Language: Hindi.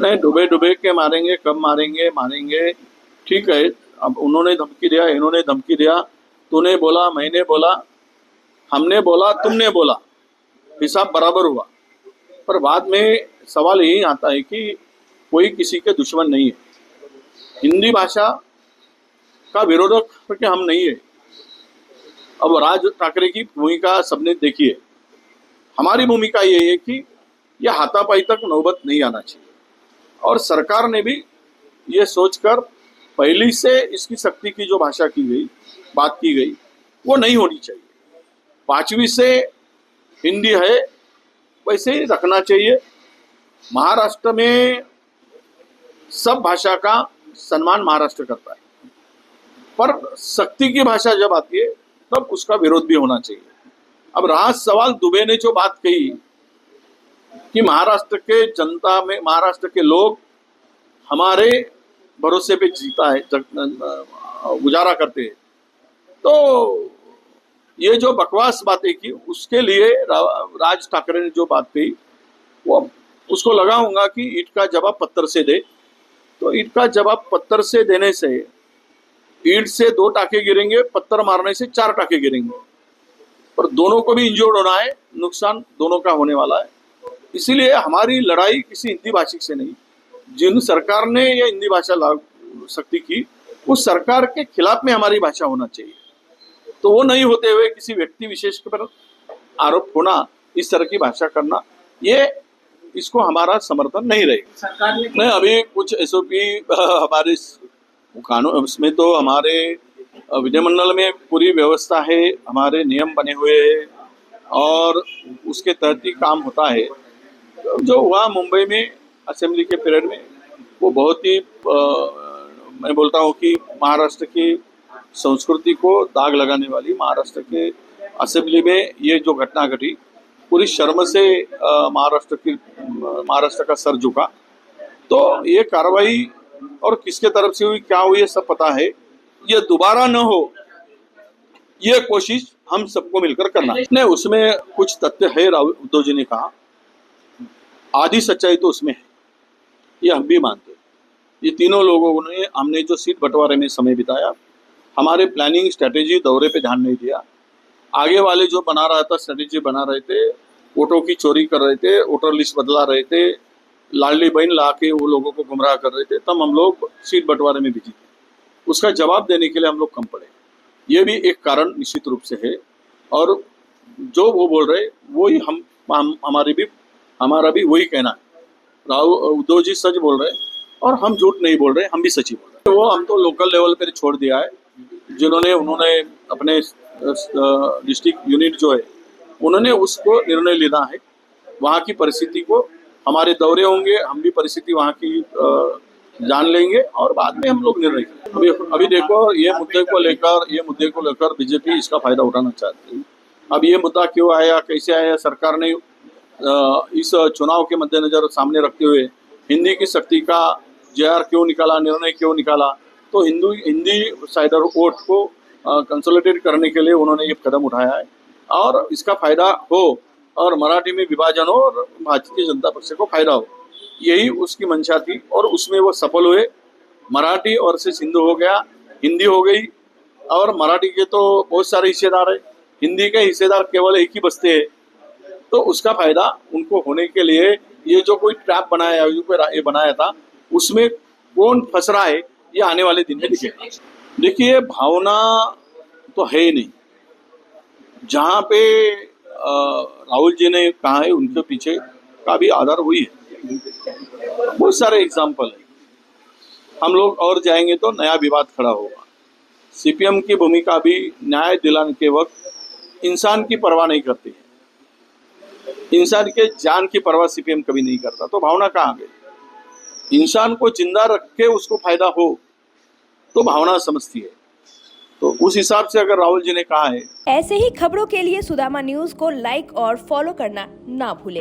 नहीं, डूबे डूबे के मारेंगे, कब मारेंगे मारेंगे, ठीक है। अब उन्होंने धमकी दिया, इन्होंने धमकी दिया, तूने बोला, मैंने बोला, हमने बोला, तुमने बोला, हिसाब बराबर हुआ। पर बाद में सवाल यही आता है कि कोई किसी के दुश्मन नहीं है। हिंदी भाषा का विरोधक करके हम नहीं है। अब राज ठाकरे की भूमिका सबने देखी है। हमारी भूमिका ये है कि यह हाथापाई तक नौबत नहीं आना चाहिए, और सरकार ने भी ये सोचकर पहली से इसकी शक्ति की जो भाषा की गई, बात की गई, वो नहीं होनी चाहिए। 5वीं से हिंदी है वैसे ही रखना चाहिए। महाराष्ट्र में सब भाषा का सम्मान महाराष्ट्र करता है, पर शक्ति की भाषा जब आती है तब उसका विरोध भी होना चाहिए। अब रहा सवाल, दुबे ने जो बात कही कि महाराष्ट्र के जनता में, महाराष्ट्र के लोग हमारे भरोसे पे जीता है, गुजारा करते हैं, तो ये जो बकवास बातें की, उसके लिए राज ठाकरे ने जो बात कही, वो उसको लगाऊंगा कि ईंट का जवाब पत्थर से दे। तो ईंट का जवाब पत्थर से देने से ईंट से 2 टाके गिरेंगे, पत्थर मारने से 4 टाके गिरेंगे, पर दोनों को भी इंजोर्ड होना है, नुकसान दोनों का होने वाला है। इसीलिए हमारी लड़ाई किसी हिंदी भाषी से नहीं। जिन सरकार ने ये हिंदी भाषा लागू शक्ति की, उस सरकार के खिलाफ में हमारी भाषा होना चाहिए। तो वो नहीं होते हुए किसी व्यक्ति विशेष पर आरोप होना, इस तरह की भाषा करना, ये इसको हमारा समर्थन नहीं रहेगा। सरकार ने नहीं, अभी कुछ एसओपी हमारे कानून, उसमें तो हमारे विधिमंडल में पूरी व्यवस्था है, हमारे नियम बने हुए हैं और उसके तहत ही काम होता है। तो जो हुआ मुंबई में असेंबली के पीरियड में, वो बहुत ही मैं बोलता हूँ कि महाराष्ट्र की संस्कृति को दाग लगाने वाली, महाराष्ट्र के असेंबली में ये जो घटना घटी, पूरी शर्म से महाराष्ट्र का सर झुका। तो ये कार्रवाई और किसके तरफ से हुई, क्या हुई, ये सब पता है। ये दोबारा न हो, ये कोशिश हम सबको मिलकर करना है। नहीं, उसमें कुछ तथ्य है, उद्धव जी ने कहा, आधी सच्चाई तो उसमें है, ये हम भी मानते हैं। ये तीनों लोगों ने, हमने जो सीट बंटवारे में समय बिताया, हमारे प्लानिंग स्ट्रेटेजी दौरे पे ध्यान नहीं दिया। आगे वाले जो बना रहा था, स्ट्रेटेजी बना रहे थे, वोटों की चोरी कर रहे थे, वोटर लिस्ट बदला रहे थे, लाडली बहन ला के वो लोगों को गुमराह कर रहे थे, तब हम लोग सीट बंटवारे में बिजी थे। उसका जवाब देने के लिए हम लोग कम पड़े। ये भी एक कारण निश्चित रूप से है। और जो वो बोल रहे, वही हमारा भी वही कहना है। उद्धव जी सच बोल रहे और हम झूठ नहीं बोल रहे, हम भी सच ही बोल रहे। वो हम तो लोकल लेवल पर छोड़ दिया है, उन्होंने अपने डिस्ट्रिक्ट यूनिट जो है, उन्होंने उसको निर्णय लेना है। वहाँ की परिस्थिति को, हमारे दौरे होंगे, हम भी परिस्थिति वहाँ की जान लेंगे और बाद में हम लोग निर्णय करेंगे। अभी देखो, ये मुद्दे को लेकर बीजेपी इसका फायदा उठाना चाहती है। अब ये मुद्दा क्यों आया, कैसे आया, सरकार ने इस चुनाव के मद्देनजर सामने रखते हुए हिंदी की शक्ति का जेआर क्यों निकाला, निर्णय क्यों निकाला, तो हिंदी साइडर वोट को कंसोलिडेट करने के लिए उन्होंने ये कदम उठाया है, और इसका फायदा हो और मराठी में विभाजन हो और भारतीय जनता पक्ष को फायदा हो, यही उसकी मंशा थी और उसमें वो सफल हुए। मराठी और से सिंधु हो गया, हिंदी हो गई, और मराठी के तो बहुत सारे हिस्सेदार है, हिंदी के हिस्सेदार केवल एक ही बसते हैं। तो उसका फायदा उनको होने के लिए ये जो कोई ट्रैप बनाया था, उसमें कौन फंस रहा है, ये आने वाले दिन में दिखेगा। देखिए, भावना तो है ही नहीं। जहाँ पे राहुल जी ने कहा है, उनके पीछे का भी आधार हुई है। बहुत सारे एग्जाम्पल है। हम लोग और जाएंगे तो नया विवाद खड़ा होगा। सीपीएम की भूमिका भी न्याय दिलाने के वक्त इंसान की परवाह नहीं करती है। इंसान के जान की परवाह सीपीएम कभी नहीं करता, तो भावना कहाँ गई? इंसान को जिंदा रख के उसको फायदा हो तो भावना समझती है। तो उस हिसाब से अगर राहुल जी ने कहा है। ऐसे ही खबरों के लिए सुदामा न्यूज को लाइक और फॉलो करना ना भूलें।